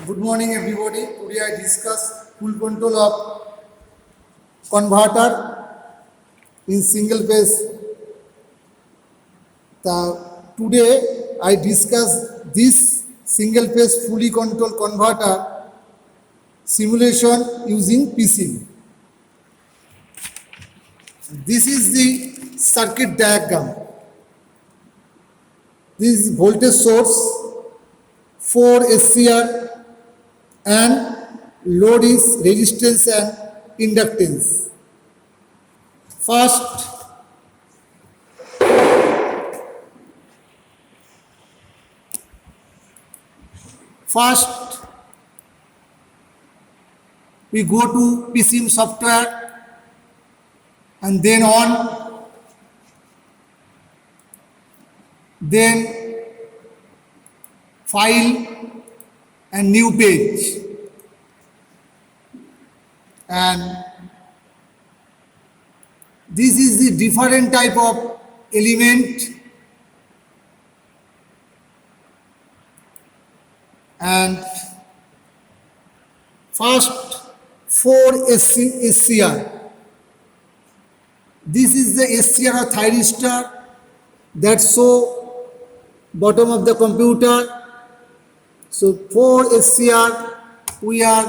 Good morning, everybody. Today I discuss full control of converter in single phase. Today I discuss this single phase fully controlled converter simulation using PCB. This is the circuit diagram. This is voltage source, 4 SCR, and load is resistance and inductance. First we go to PCM software and then on, then file and new page, and this is the different type of element, and first 4 SCR. This is the SCR of thyristor that show bottom of the computer. So 4 SCR we are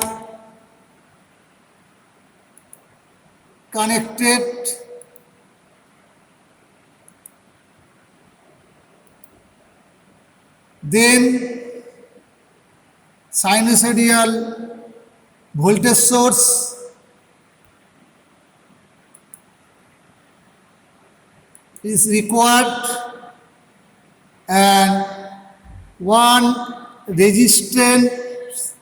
connected, then sinusoidal voltage source, is required, and one resistance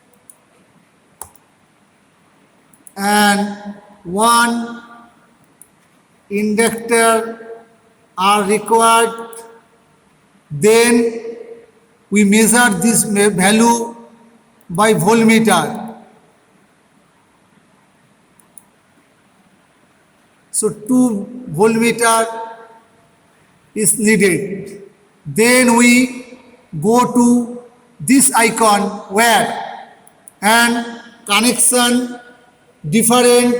and one inductor are required. Then we measure this value by voltmeter. So 2 voltmeter is needed. Then we go to this icon where and connection different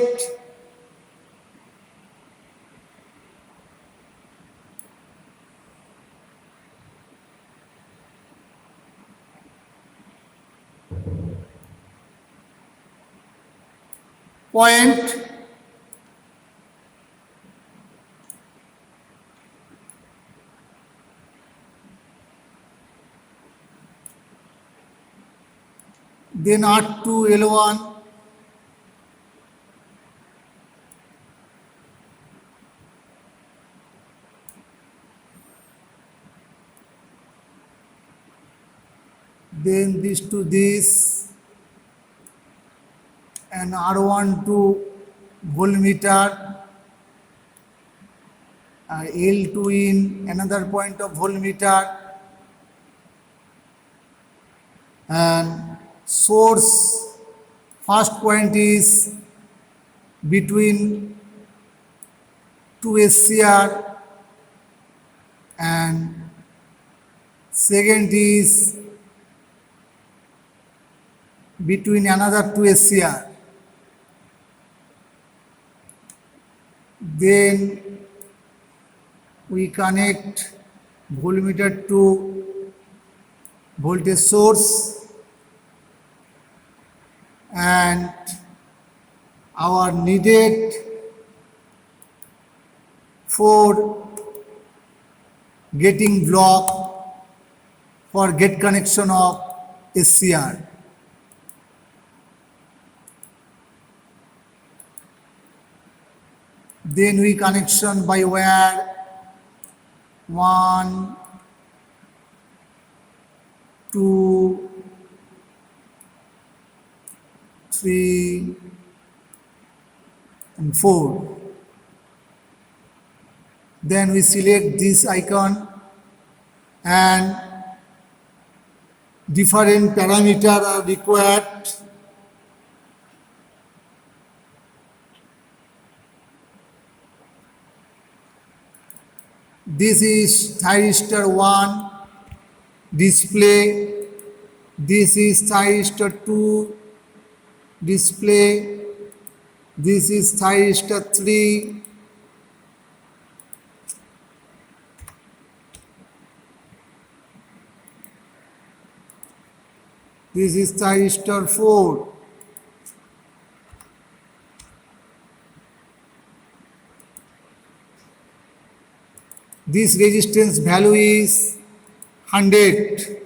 point, then R2 L1, then this to this, and R1 to voltmeter, L2 in another point of voltmeter, and source first point is between 2 SCR and second is between another 2 SCR. Then we connect voltmeter to voltage source, and our needed for getting block for get connection of SCR. Then we connection by wire 1, 2, 3, and 4. Then we select this icon and different parameters are required. This is thyristor 1 display This is thyristor 2 display. This is thyristor 3. This is thyristor 4. This resistance value is 100.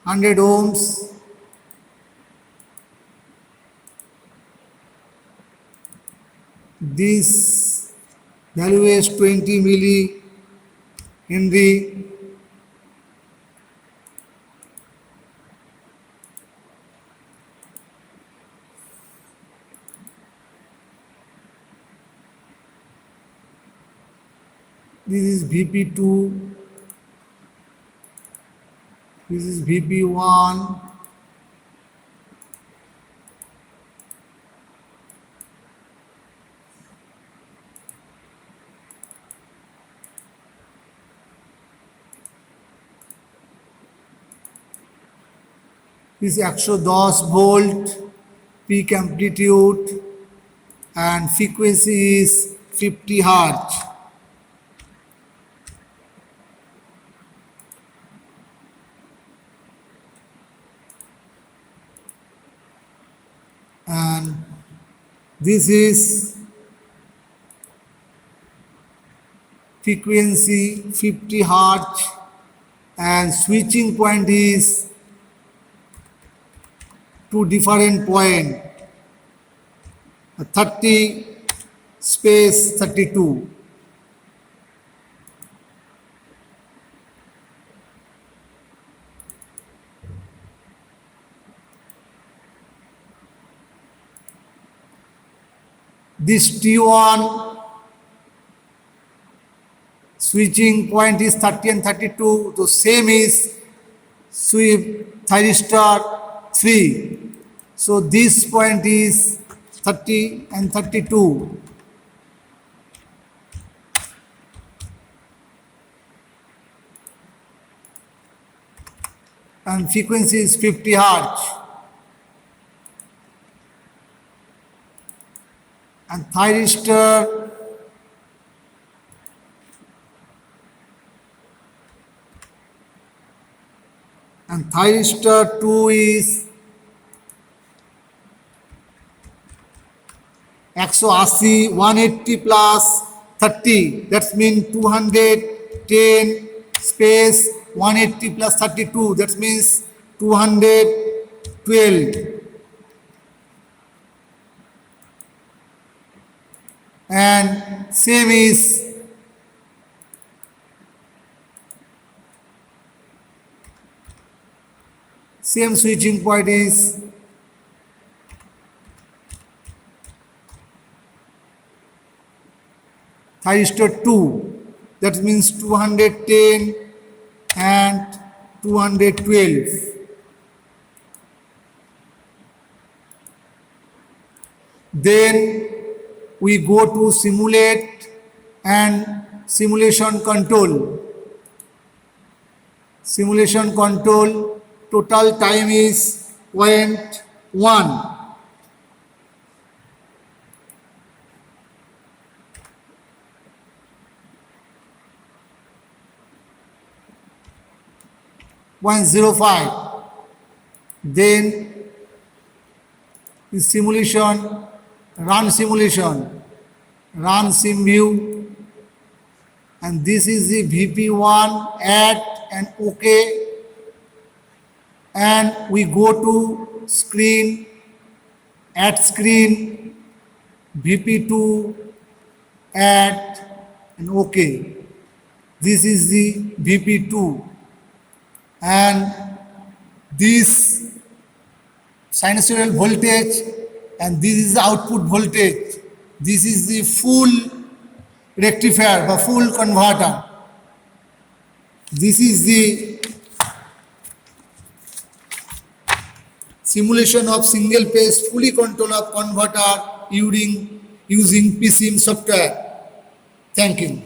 100 ohms. This value is 20 millihenry. This is VP2. This is VP1. This is 110 volt, peak amplitude, and frequency is 50 hertz. And this is frequency 50 hertz, and switching point is two different point, 30 space 32. This T1 switching point is 30 and 32. The same is thyristor 3. So this point is 30 and 32. And frequency is 50 hertz. And thyristor and thyristor 2 is 180, 180 plus 30. That means 210 space 180 plus 32. That means 212. And same is same switching point is thyristor 2. That means 210 and 212. Then we go to simulate and simulation control. Simulation control, total time is 0.1. Then the simulation, run simulation, run SimView, and this is the VP1, add and OK, and we go to screen, add screen, VP2, add and OK. This is the VP2, and this sinusoidal voltage, and this is the output voltage. This is the full rectifier or full converter. This is the simulation of single phase fully controlled converter using PSIM software. Thank you.